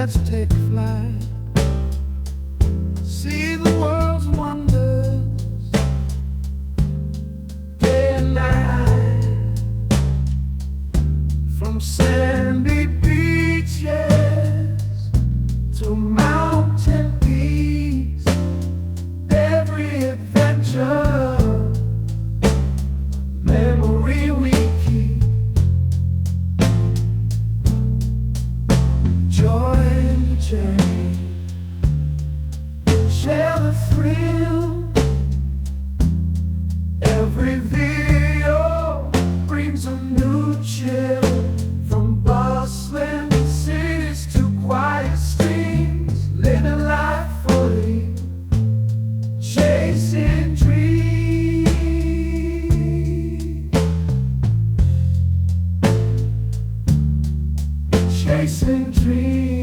Let's take flight, see the world's wonders, day and night, from sandy beaches to mountain peaks. Every adventure, memory we keep. Joy and change, share the thrill. Every video brings a new chill. From bustling cities to quiet streams, living life fully, chasing dreams. Chasing dreams.